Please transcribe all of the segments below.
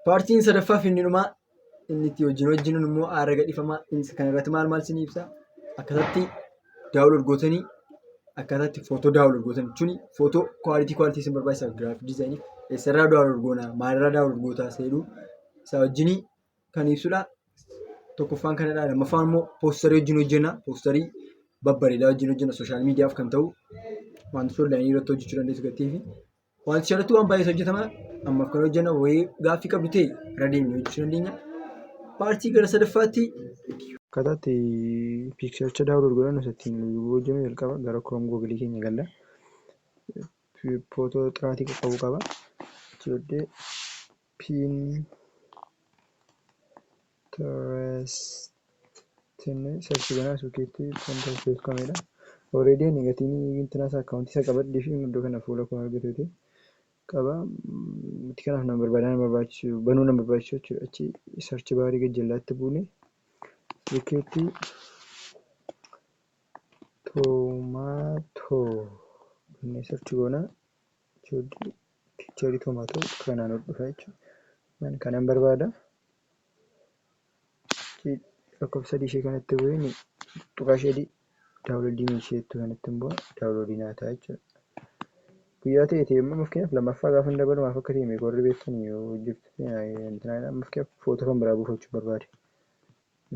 Paartiin sadaffaa fi inni itti wajjin immoo aara gadhiifamaa. Kan irratti maal isin ibsa? Akkasatti daawunlood gootanii akkasatti footoo daawunlood gootan jechuun footoo kwaalitii isin barbaachisan giraafikii diizaayinii eessarraa daawunlood goona maalirraa daawunlood goota seeduu isaa wajjin kan ibsudha. Tokkoffaan kanadha. Lammaffaan immoo poosterii wajjin hojjenna. Poosterii babbareedaa wajjin hojjenna. Sooshaal miidiyaaf kan ta'u wantoota onlaayinii irratti hojjechuu dandeessu gatii fi wanti irratti waan baay'eetu hojjetama. Ammaaf kan hojjenna wayii gaaffii qabdu ta'e irra deemnee hojjechuu dandeenya. Paartii gara sadaffaatti akkataatti piikcharicha daawunlood godhannu isattiin hojjechuu jalqaba gara Chrome Google keenya galla. Footoo xiraatii qabu qaba. Ijoollee Pinterest search godhaa suuqiitti Pinterest beekamedha. Already ani gatiin internet account isa qabadhee fi iddoo kana fuula koo argatuuti qaba. Itti kanaaf nama barbaachisu banuu nama barbaachisu jechuudha. Achi search baarii gad jallaatti buune suuqiitti tomaatoo inni search goona ijoollee piikcharii tomaatoo kanaan ol dhufa jechuudha. Kanan barbaada. Lakkoofsa ishee kanatti bu'een tuqaa ishee daawunloodii isheetti kanatti immoo daawunloodii naa ta'a jechuudha. Guyyaa ta'e immoo fakkeenyaaf lammaffaa gaafa hin dabalu maaf akka ta'e warri beektan yoo hojjeftu fakkeenyaaf footoo kan biraa buufachuu barbaade.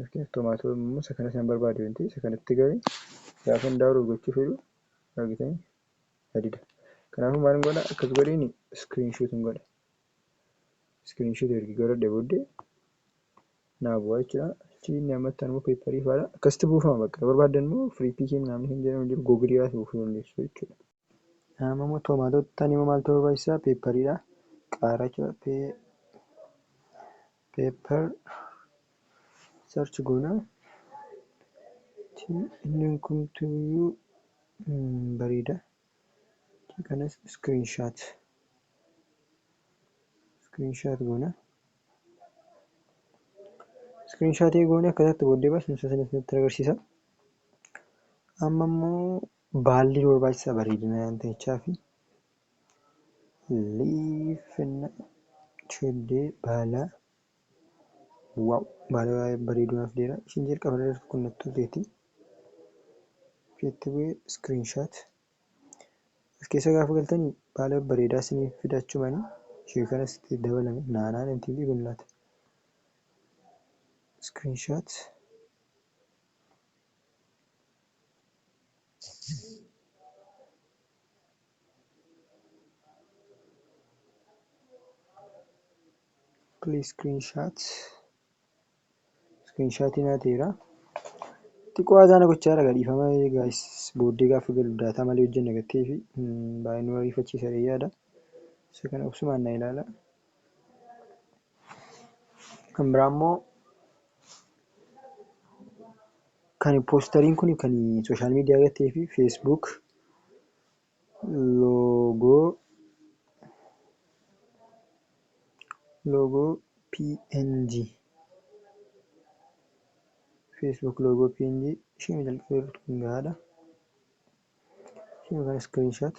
Fakkeenyaaf tomaatoo immoo isa kanas nan barbaade wanti isa kanatti galee gaafa hin daawunlood gochuu fedhu argitanii adida. Kanaafuu maal godha akkas godheen iskiriinshoot hin godha. Iskiriinshoot ergi godhadhe booddee naa bu'aa jechuudha. Inni ammatti immoo peepparii fa'aadha. Akkasitti buufama bakka barbaadan immoo firii piikii namni hin jedhamu jiru googiliidhaas buufuu dandeessu jechuudha. Amma immoo tomaatootti immoo maaltu barbaachisaa? Peeppariidha. Qaara peeppar search goona. Inni kuntuyyuu bareeda. Kanas iskiriinshaat goona. Iskiriinshaatii goone akkasatti booddee baasnu sanatti agarsiisa. Amma immoo baalli barbaachisaa bareedina ta'echaa fi liifina ijoollee baala baala bareeduudhaaf deera. Ishiin jalqaba irratti kunnattuu ta'eeti. Isheetti bu'ee iskiriinshaat as keessa gaafa galtanii baala bareedaa isiniif fidachuu manii ishee kanas itti dabalame naanaan MTV gullaata. Screenshot please screenshot naateera xiqqoo haasaan gochaa gadhiifama guys booddee gaafa galu daataa malee hojjenna gattee fi baay'ee nu ariifachiisa yaada isa kana obsumaan na ilaala. Kan biraa immoo kan poosteriin kun kan sooshaal miidiyaa gattee fi feesbuuk loogoo PNG Facebook loogoo PNG isheen jalqabee kun gahaadha. Isheen kan iskiriinshaat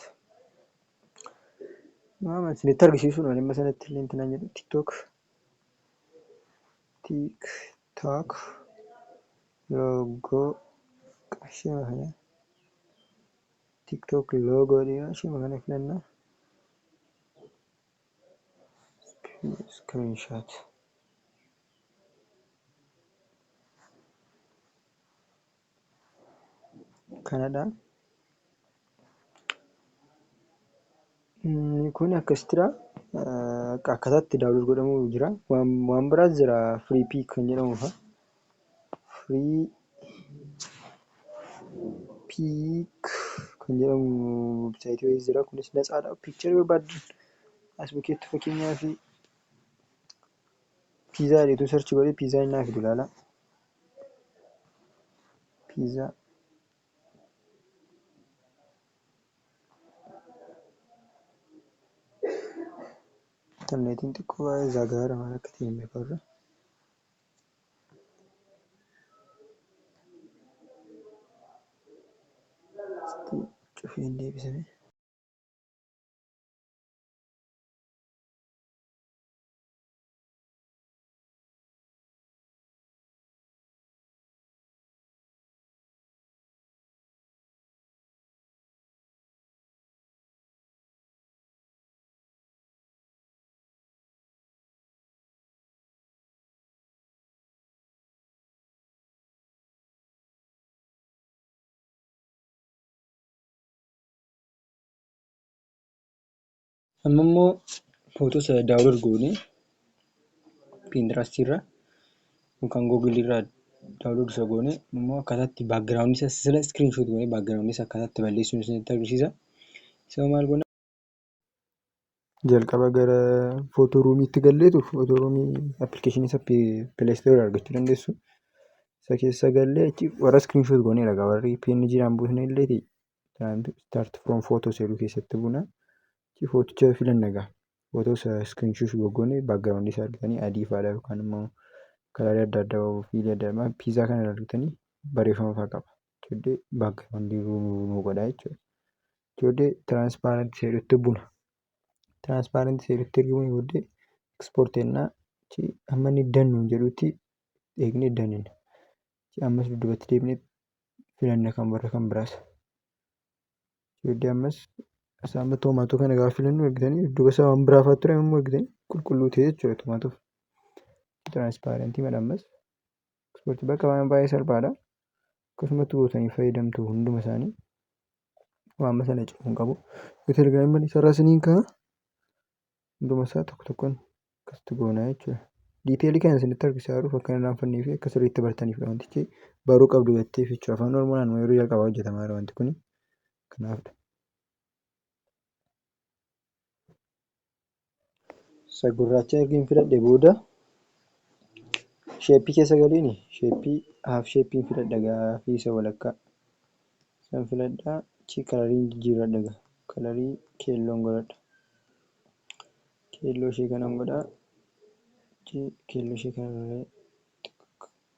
waan isinitti argisiisuudha dhimma sanatti illee intinaan jedhu TikTok loogoo ishee kana TikTok loogoo dheeraa ishee kana filannaa screenshot kanadha. Kun akkasittiidha. Akkataatti daawunlood godhamu jira. Waan biraas jira free piik kan jedhamu fa'a. Free piik kan jedhamu websaayitii wayii jira. Kunis natsaadha. Piikcharii barbaaddan as bukkeetti fakkeenyaaf piizaa jedheetu sarchi godhee piizaa inni naa fidu ilaala. Piizaa internetiin xiqqoo baay'ee zagaara maal akka ta'e hin beekarra. Cufee hin deebisame. Amma immoo footoo isa daawwat goonee Pinterest irraa yookaan Google irraa daawwat isa goonee immoo akkaataatti baakgiraawundi isa sila iskiriinshoot goonee baakgiraawundi isa akkaataatti balleessuun isinitti agarsiisa. Isa maal goona? Jalqaba gara footoo ruumiitti galleetu footoo ruumii appilikeeshinii isa pileestoorii argachuu dandeessu. Isa keessa gallee achi warra iskiriinshoot goonee dhagaa warri PNG'dhaan buusnee illeeti start from photos jedhu keessatti buuna. Achi footicha filanna egaa. Footoo isa iskiriinshoot goonee baakgiraawundi isaa argitanii adii fa'aadha yookaan immoo kalarii adda addaa fiilii adda addaa piizaa kana argitanii barreeffama fa'aa qaba. Ijoollee baakgiraawundii nuu godhaa jechuudha. Ijoollee tiraansipaarentii jedhutti buna. Tiraansipaarentii jedhutti erga buunee booddee ekspoortennaa amma inni dannu jedhutti eegnee dannina. Ammas dudduubatti deebinee filanna kan warra kan biraas. Ijoollee ammas isaan toomaatoo kana gaafa filannu argitanii dudduuba isaa waan biraa fa'aa ture immoo argitanii qulqulluu ta'e jechuudha toomaatoof. Tiraansipaarentii madha ammas ekspoortii bakka baay'ee salphaadha. Akkasumatti gootanii fayyadamtu hunduma isaanii waan sana cimuun qabu. Telegiraamii malee sarara isiniin ka'a hunduma isaa tokko tokkoon akkasitti goonaa jechuudha. Diiteelii kana isinitti argisiisaa jiruuf akka hin irraanfannee fi akka sirriitti bartaniif wantichi baruu qabdu jetteef jechuudha. Afaan Oromoodhaan yeroo jalqabaa hojjetamaa jira wanti kun kanaafidha. Isa gurraacha erga filadhe booda sheeppii keessa galiini sheeppii haaf sheeppiin filadha gaafii isa walakkaa. Isaan filadhaa achi kalarii jijjiirradha gaa kalarii keelloon godhadha. Keelloo ishee kanan godhaa. Keelloo ishee kanarraa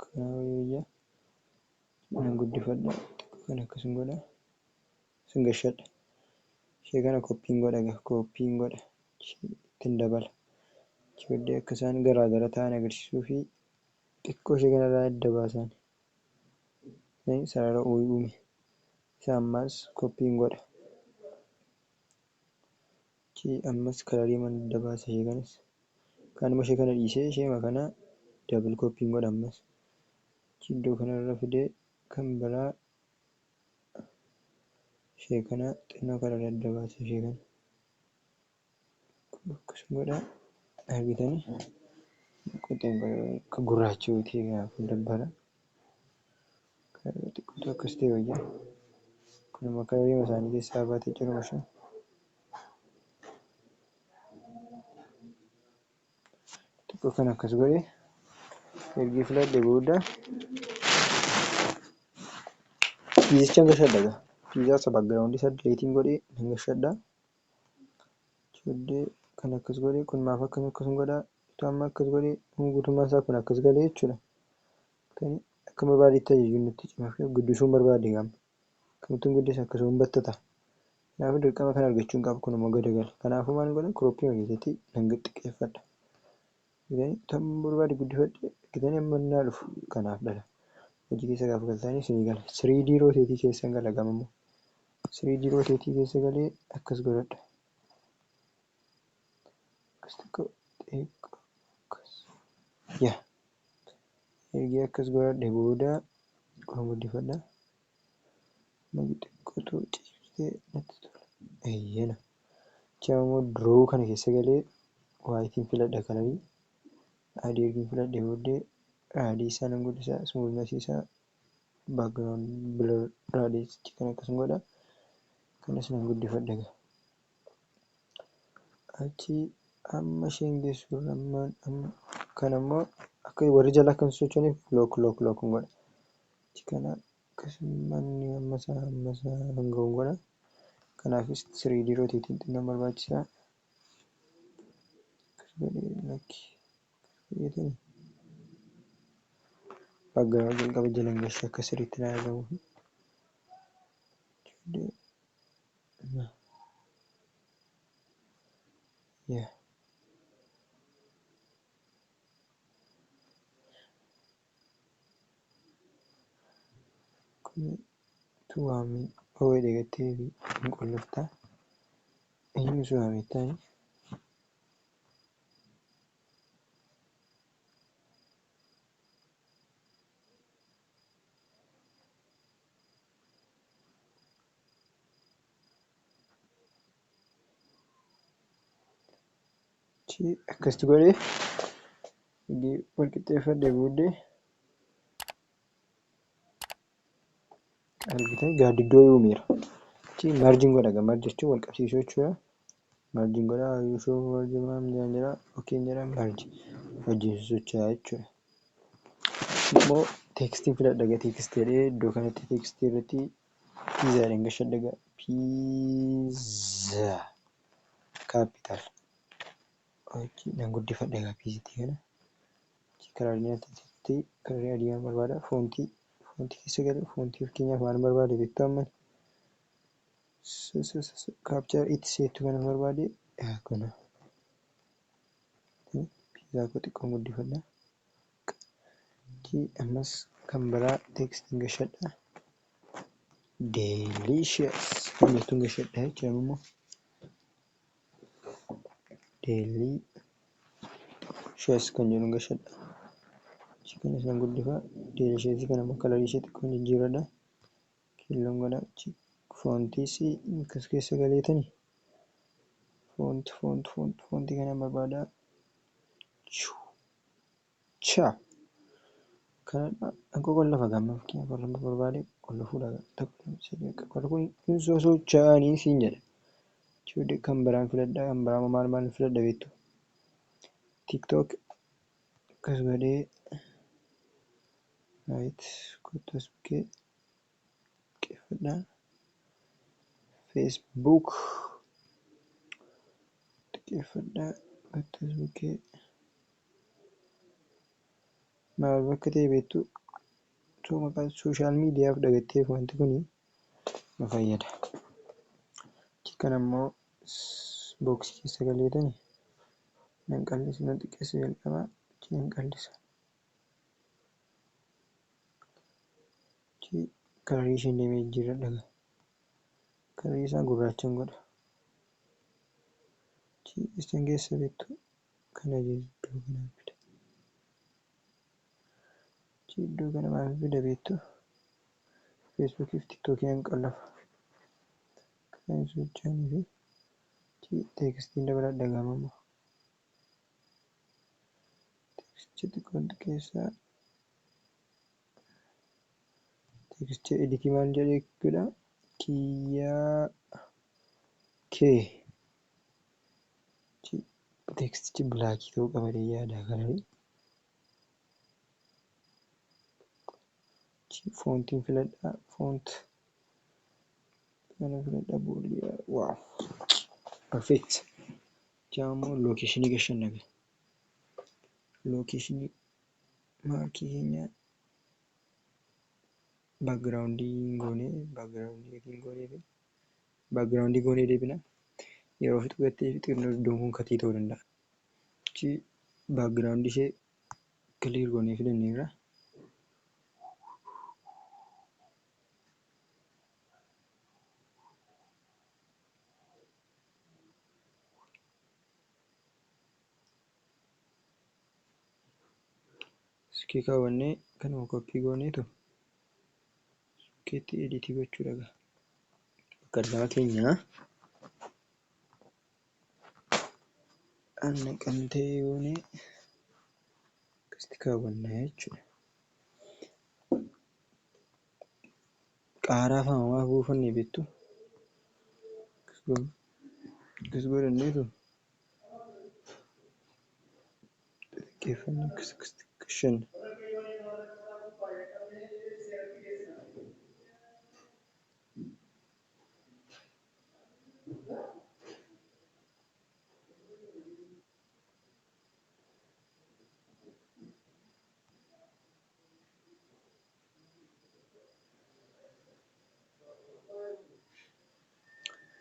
kaawwayyaa nan guddifadha kan akkasuma godha sin gashadha ishee kana koppiin godha koppiin godha ittiin dabala ijoollee akka isaan garaagara ta'an agarsiisuu fi xiqqoo ishee kanarraa adda baasan sarara uume isa ammaas koppiin godha ammas kalarii man adda baasa ishee kanas kanuma ishee kana dhiisee ishee kana dabal koppiin godha ammas iddoo kanarra fidee kan biraa ishee kana xinnoo kalarii adda baasa ishee kana akkasuma godha argitanii quxeen akka gurraacha yoo ta'e gaafa dabbala xiqqootu akkas ta'e wayyaa kunuma kalarii isaanii keessaa baatee jiru mashaa xiqqoo kan akkas godhe ergi filadhe booda piizicha gashadha gaa piizaa isa baakgiraawundi isaa dileetiin godhee nan gashadha ijoollee kan akkas godhe kun maaf akkasuma godhaa itti amma akkas godhe guutummaan isaa kun akkas galee jechuudha akka barbaadetti ajajjuun nutti cimaaf guddisuun barbaade gaama kamittuun guddisa akkasuma battata kanaafuu dirqama kan argachuun qabu kunuma gadagal kanaafuu maal godhan kirooppii keessatti nan xiqqeeffadha tan barbaade guddifadhe argitanii amma naa dhufu kanaaf dhala hojii keessa gaafa galtanii isinii gala 3D rooteetii keessa gala gamammoo 3D rooteetii keessa galee akkas godhadha akkas xiqqoo xiqqoo akkas yaa ergi akkas godhadhe booda xiqqoo guddifadha magi xiqqootu ciibsitee natti tola eeyyena chaammoo duroo kana keessa galee waayitiin filadha kalarii adii ergi filadhe booddee raadii isaa nan guddisaa smuulnasii isaa baakgiraawundi bilur raadiichi kan akkasuma godha kanas nan guddifadha gaa achi amma isheen geessu kan ammoo akka warri jala akkam sochooniif look godha achi kana akkasumanni ammasaa hanga'uun godha kanaafis 3D rooteetiin xinnoo barbaachisaa akkas godhee lakki fayyadanii baakgiraawundi jalqaba jalan gashee akka sirriitti na argamuuf yaa kun tuwaamii ho'ee dheegattee fi hin qulliftaa eenyu suwaamii ta'anii akkasitti godhee wal qixxeeffadhee booddee argitanii gaaddiddoo uumeera. Marjiin godha. Marji jechuun wal qabsiisuu jechuudha. Marjiin godha. Yuushoo marjiin maal jedhama? Okkeen jedhama marji. Wajjin socho'aa jechuudha. Immoo teekstiin filadha. Teekstii jedhee iddoo kanatti teekstii irratti piizaadhaan gashadha. Piizaa kaapitaal. Nan guddifadha piizitii kana. Karaa adii maal barbaada? Foontii keessa galee foontii fakkeenyaaf maal barbaade beektu amma kaapchaar itti seetu kana barbaade kana piizaa koo xiqqoo guddifadha. Ammas kan biraa teekstiin gashadha. Deelishiyas kan jettuun gashadha jechuudha immoo deelishiyas kan jedhuun gashadha. Kanas nan guddifaa. Deelishiyasii kana immoo kalarii ishee xiqqoo jijjiiradha. Keelloon godha. Foontiis akkas keessa galeetanii foontii kana barbaada. Kanadha. Qollafa gamma fakkeenyaaf qollafa barbaade qollafuudha. Kun sosochaanii siin jedha. Kan biraan filadha. Kan biraa maal filadha beektu? TikTok akkas godhee kottas bukkee qeeffadha. Facebook qeeffadha. Kottas bukkee maal bakka ta'e beektu? Maqaan sooshaal miidiyaaf dhagatteef wanti kun nu fayyada. Kan ammoo booksii keessa galeetanii nan qal'isa nan xiqqeessa jalqabaa nan qal'isa. Kalarii isheen deemee jijjiirradha. Kalarii isaa gurraachaan godha. Isaan keessa beektu kana iddoo kanaan fida. Iddoo kana maal fida beektu? Feesbuukii fi tiiktookii nan qallafa. Kan socho'anii fi teekstiin dabaladha gaamamoo. Teekstii xiqqoon xiqqeessaa. Teekstii editii maal jedhee godha? Kiyyaa kee. Teekstichi bilaakii ta'uu qaba yaada kanarii. Foontiin filadha. Foont kana filadha. Boolliyaa. Waaw. Perfect. Jaammoo lookeeshinii gashanna. Lookeeshinii maarkii keenya baagiraawundii goonee deebina. Yeroo fi xugattee fi xinnoo iddoon kun katii ta'uu danda'a. Baagiraawundii ishee kiliir goonee filanneerra. Iskee kaawwannee kanuma koppii gooneetu iskeetti editii gochuudha. Bakka addaa keenya naqamtee goonee akkasitti kaawwannaa jechuudha. Qaaraa fa'a maa buufannee beektu? Akkas godhanneetu xiqqeeffannee akkasitti gashanna.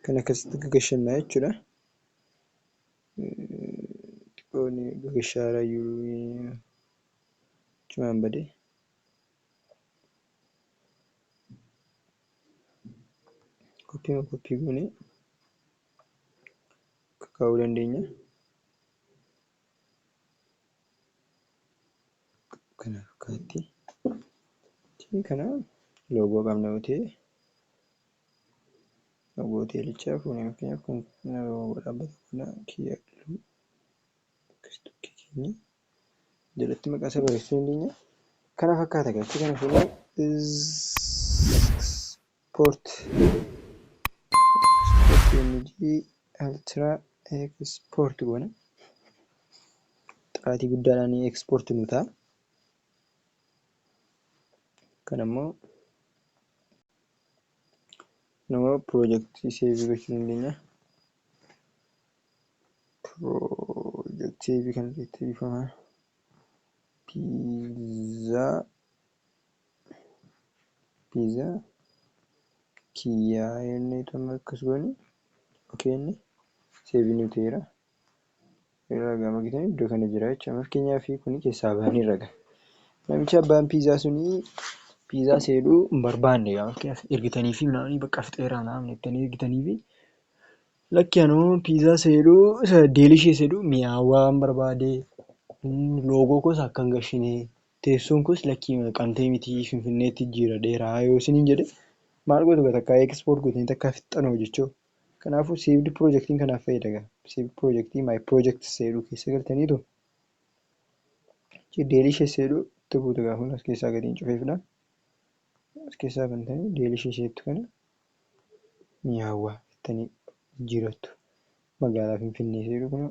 Kan akkasitti gagashannaa jechuudha. Xiqqoon gagashaaraa cimaan badee. Koppii goonee kaa'uu dandeenya. Kana fakkaatti. Kana loogoo qabna ta'e. Loogoo hoteelichaa fuunee fakkeenyaaf kun loogoo dhaabbata kanaa kiyyaa keenya jalatti maqaa isaa barreessuu dandeenya. Kana fakkaata gaachii kana fuudhee sport ultra export goona. Xaatii guddaadhaan export nu ta'a. Kan ammoo nama piroojeektii seevii gochuu dandeenya. Piroojeektii seevii kan irratti bifamaa piizaa kiyyaa inni tama akkas goone okeenne seevii nu ta'eera. Irraa gama gitan iddoo kana jira jechuudha. Fakkeenyaaf kun keessaa bahanii raga. Namichi abbaan piizaa sunii piizaa seedhuu hin barbaanne ergitanii fi naannoo bakka fixeeraa naannoo jettanii ergitanii fi lakki anoo piizaa seedhuu deelishee seedhuu mi'aawaa hin barbaade loogoo kos akka hin gashine teessoon kos lakkii qantee miti finfinneetti jira dheeraa yoo isiniin jedhe maal gootu takkaa ekspoort gootanii takkaa fixxanoo jechuudha. Kanaafuu seevdi piroojeektiin kanaaf fayyada. Seevdi piroojeektii maay piroojeekti seedhuu keessa galtaniitu deelishee seedhuu itti buutu gaafa as keessaa gadi hin cufeefidha. As keessaa bantanii deelishee seettu kana mi'aawaa jettanii jijjiirattu. Magaalaa Finfinnee seedhuu kana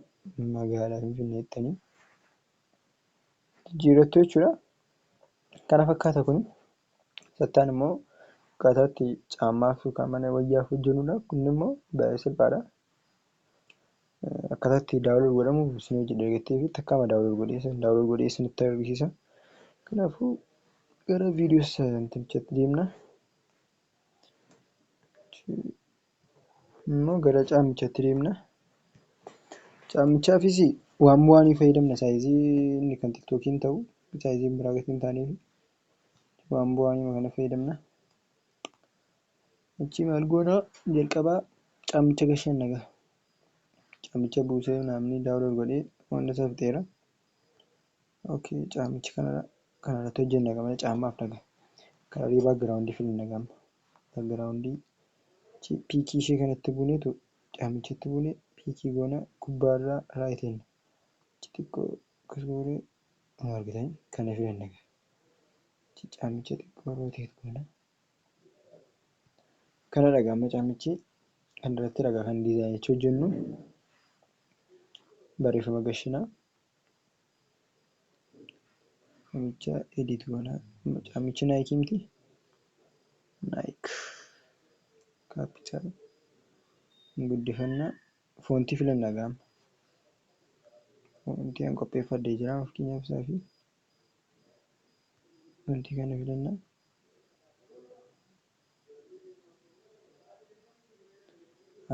magaalaa Finfinnee jettanii jijjiirattu jechuudha. Kana fakkaata kun sattaan immoo akkaataatti caammaaf yookaan mana wayyaaf hojjennudha. Kun immoo baay'ee salphaadha. Akkaataatti daawwalood godhamu isin hojii dargattee fi takkaama daawwalood godhee isinitti agarsiisa. Kanaafuu gara viidiyoo sanatti deemna. Immoo gara caamichaatti deemna. Caamichaafis waan fayyadamna saayizii inni kan tiktookiin ta'u saayiziin biraa gatii hin taaneef waan bu'aanii kana fayyadamna. Achi maal goona jalqabaa caamicha gashan nagaa. Caamicha buusee namni daawwalood godhee wanta isaa fixeera. Okay, caamicha kanarratti hojjenna gama caammaaf nagaa. Kanaafuu baagiraawundii filannaa gama. Baagiraawundii piikii ishee kanatti buuneetu caamichatti buunee piikii goona gubbaarraa raayitiin xixiqqoo akkas goonee argitanii kana filanna gaha. Caamicha xiqqoo rooteet goona. Kana dhagaa amma caamichi kan irratti dhagaa kan diizaayinichi hojjennu barreeffama gashinaa. Caamicha edit goona. Caamichi naayikii miti. Naayik kaapitaal guddifannaa foontii filannaa gaama. Foontii an qopheeffadhee jira fakkeenyaaf isaa fi foontii kana filannaa.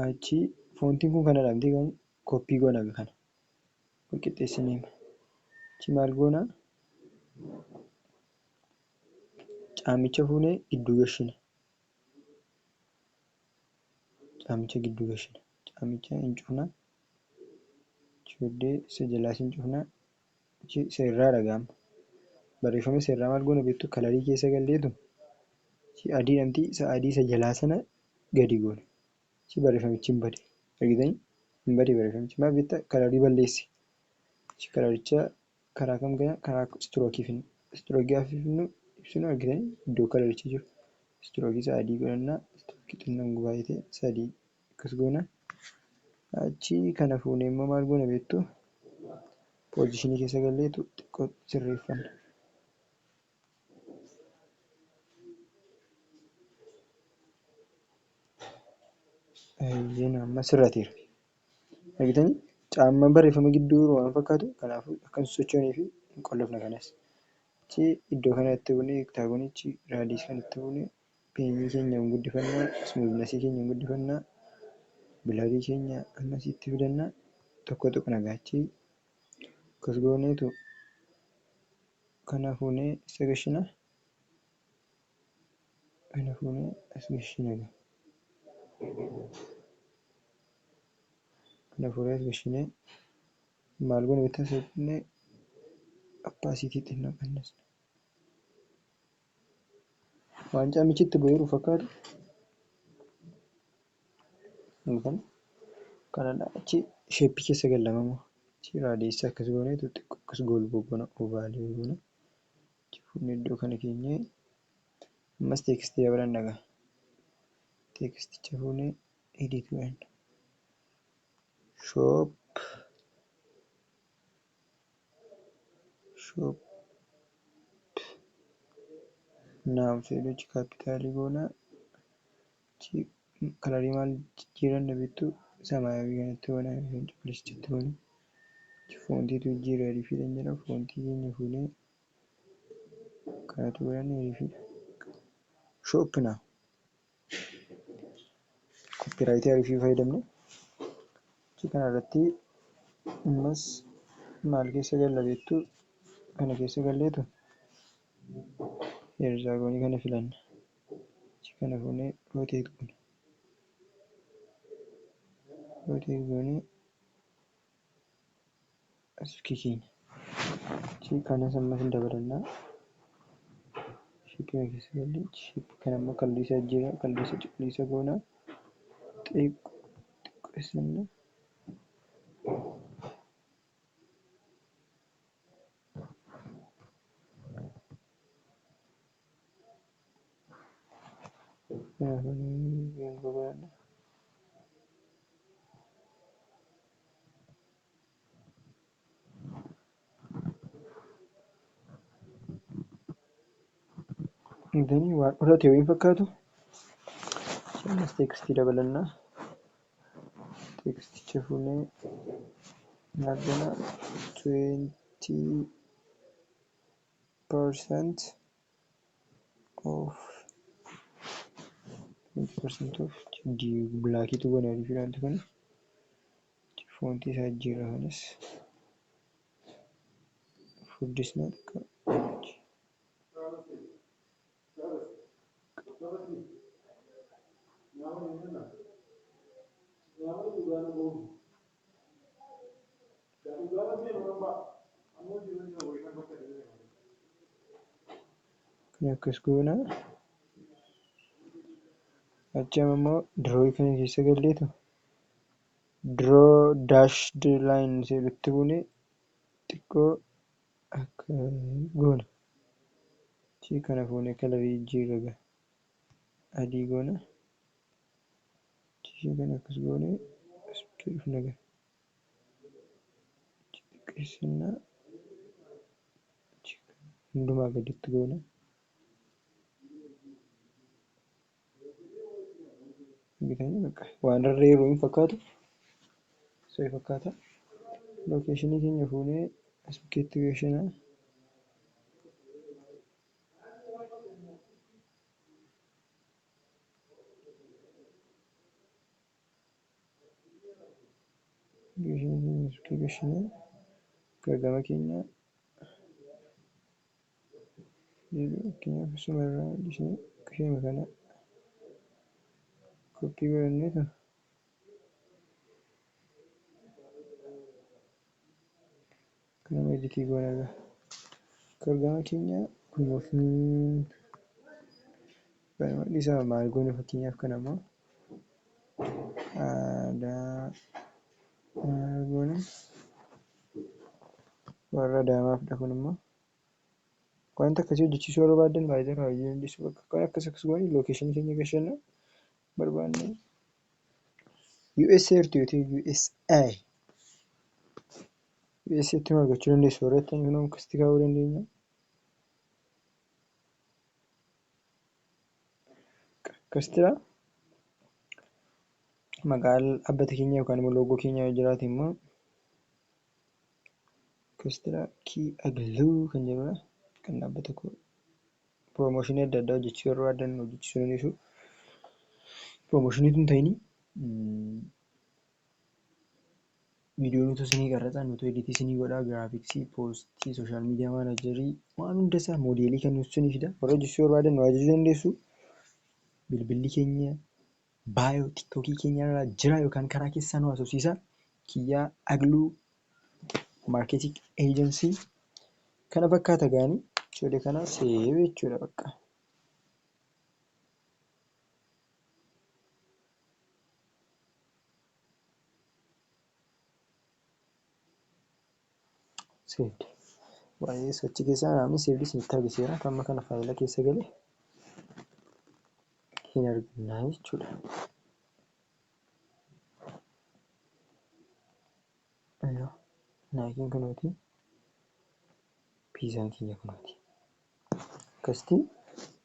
Achi foontiin kun kana dhabdee kan koppii goona kana qixxeessinee achi maal goona caamicha fuunee gidduu gashina. Caamicha gidduu gashina. Caamicha hin cufnaa. Chooddee isa jalaas hin cufnaa. Achi isa irraa dhagaama. Barreeffama isa irraa maal goona beektu kalarii keessa galleetu adii dhamtii isa adii isa jalaa sana gadi goona. Achi barreeffamichi hin bade. Argitanii? Hin bade barreeffamichi. Maal beektaa? Kalarii balleessi. Achi kalaricha karaa kam gana? Karaa istirookii finna. Istirookii gaafa finnu ibsinu argitanii? Iddoo kalarichi jiru. Istirookii isa adii godhannaa. Istirookii xinnaan gubaayitee isa adii akkas goona. Achi kana fuunee immoo maal goona beektu? Poozishinii keessa galleetu xiqqoo sirreeffanna. Amma sirrateera. Argitanii? Caammaan barreeffama gidduu waan fakkaatu kanaafuu akka hin sochoonee fi hin qollofne kanas. Achi iddoo kanatti buunee ektaagonichi raadiis kanatti buunee peenii keenya hin guddifannaa, smuuzinasii keenya hin guddifannaa, bilarii keenya ammasitti fidannaa tokko tuqna gaachii akkas gooneetu kana fuunee isa gashinaa. Kana fuunee as gashina. Kana fuunee as gashinee maal goona beektaa seeqnee appaasitii xinnoo qannasna. Waan caamichitti bu'eeru fakkaatu. Kanadha achi sheeppii keessa gallamamoo. raadiyessi akkas gooneetu xiqqoo akkas golboo goona ovaalii goona. Fuudhee iddoo kana keenyee ammas teekstii dabalan dhagaa. Teeksticha fuunee edit goona. Shop now jedhuchi kaapitaalii goona. Kalarii maal jijjiiranna bittu samaayawii kanatti goona yookiin cuquliisatti goona. Foontiitu jijjiirraa rifiidhaan jira. Foontii keenya fuunee kanatu godhannee rifiidha. Shop now koppiraayitii arifii fayyadamne achi kanarratti ammas maal keessa galla beektu kana keessa galleetu heerzaagoonii kana filanna. Achi kana fuunee rooteet goona. Rooteet goonee as keenya achi kanas ammas hin dabalannaa. Shippii keessa galle shippii kana immoo kalliisa jira kalliisa cuquliisa goona. Xiqqeessinna. Idanii waan dhorate wayii fakkaatu ammas teekstii dabalannaa. Teeksticha fuunee maal goona 20% off bilaakiitu goona rifiidhaantu kana foontii isaa jijjiirra kanas furdisnaa xiqqaa. Kan akkas goona. Achi ammoo dirooyii kana keessa galleetu diroo daashd laayin jedhutti buunee xiqqoo akka goona. Achi kana fuunee kalarii jijjiirra adii goona. Achi kana akkas goonee as dhufna ga'a. Achi xiqqeessinnaa. Hundumaa gaditti goona. Waan rarra'ee hin fakkaatu isa fakkaata. Lookeeshinii keenya fuunee as bukkeetti geessinaa. Gargama keenya akkasuma irraa dhiisnee qisheema kana koppii godhanneetu kanama editii goona irraa. Gargama keenya dhiisaa maal goone fakkeenyaaf kanammoo aadaa maal goone warra Adaamaafidha kun immoo wanta akkasii hojjechiisuu barbaadan baay'ee baay'ee dandeessu. Bakka kan akkas goone lookeeshinii keenya gashannaa barbaanne USA irratti USA USAtti nu argachuu dandeessu. Warreettan kunoo akkasitti kaa'uu dandeenya. Akkasitidha. Maqaan dhaabbata keenya yookaan immoo loogoo keenya yoo jiraate immoo akkasitidha. Kii agluu kan jedhudha. Kan dhaabbata koo piroomooshinii adda addaa hojjechiisuu barbaadan hojjechiisuu dandeessu. Piroomooshinii hin ta'in viidiyoo nuti isinii qarratsan nuti editii isinii godhaa giraafiksii poostii sooshaal miidiyaa maanajarii waan hunda isaa moodeelii kan nuti isinii warra hojjechiisuu barbaadan nu ajajuu dandeessu. Bilbilli keenya baayoo tiktookii keenya irra jira yookaan karaa keessaa nu haasofsiisa. Kiyyaa agluu maarkeeting eejensii kana fakkaata gaanii ijoollee kana seevii jechuudha bakka. Saved. Baay'ee sochii keessaa namni saved isinitti argisiisa. Amma kana faayila keessa galee hin arginaa jechuudha. Naakiin kunuuti. Piizaan keenya kunuuti. Akkasitti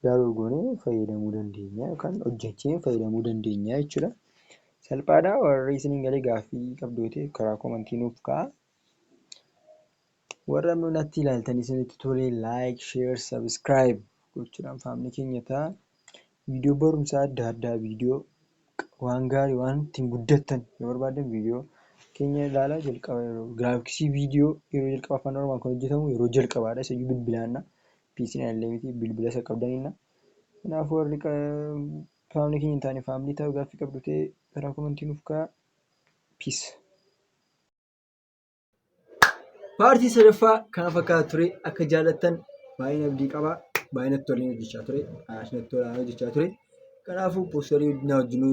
daawul goonee fayyadamuu dandeenya yookaan hojjechee fayyadamuu dandeenya jechuudha. Salphaadha. Warri isiniin galee gaaffii qabdoote karaa komantii nuuf ka'a. Warra natti ilaaltanii isinitti tolee like, share, subscribe gochuudhaan faamilii keenya ta'a. Viidiyoo barumsaa adda addaa, viidiyoo waan gaarii waan ittiin guddattan yoo barbaadan viidiyoo keenya ilaalaa jalqaba giraafiksii viidiyoo yeroo jalqaba afaan oromoon kan hojjetamu yeroo jalqabaadha. Isa iyyuu bilbilaanna. PC illee miti bilbila isa qabdanidha. Kanaafuu warri faamilii keenya hin taane faamilii ta'uu gaaffii qabdu ta'e karaa komantii nuuf ka'a. Peace. Paartii sadaffaa kana fakkaatu ture. Akka jaallattan baay'een abdii qaba. Baay'een natti toleen hojjechaa ture. Natti tolaan hojjechaa ture. Kanaafuu poosterii na wajjin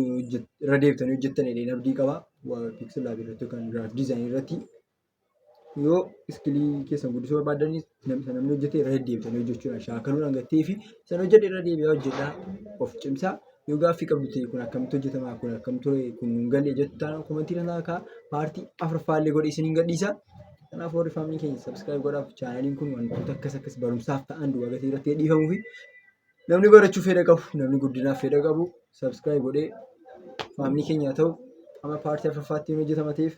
irra deebitanii hojjettan jedheen abdii qaba. Pixel lab irratti yookaan giraaf diizaayinii irratti yoo iskilii keessan guddisuu barbaadanis namni hojjete irra deebitanii hojjechuudhaan shaakaluudhaan gattee fi san hojjedhe irra deebi'aa hojjedhaa of cimsaa. Yoo gaaffii qabdu ta'e kun akkamitti hojjetama kun akkamitti kun galee jettan komantii irra kaa'aa. Paartii afuraffaallee godhee isiniin gadhiisa. Kanaaf warri faamilii keenya sabskiraayib godhaaf chaanaliin kun wantoota akkas barumsaaf ta'an du'a gatii irratti dhiifamuu fi namni barachuu fedha qabu namni guddinaaf fedha qabu sabskiraayib godhee faamilii keenya ta'u amma paartii afuraffaatti hojjetama ta'eef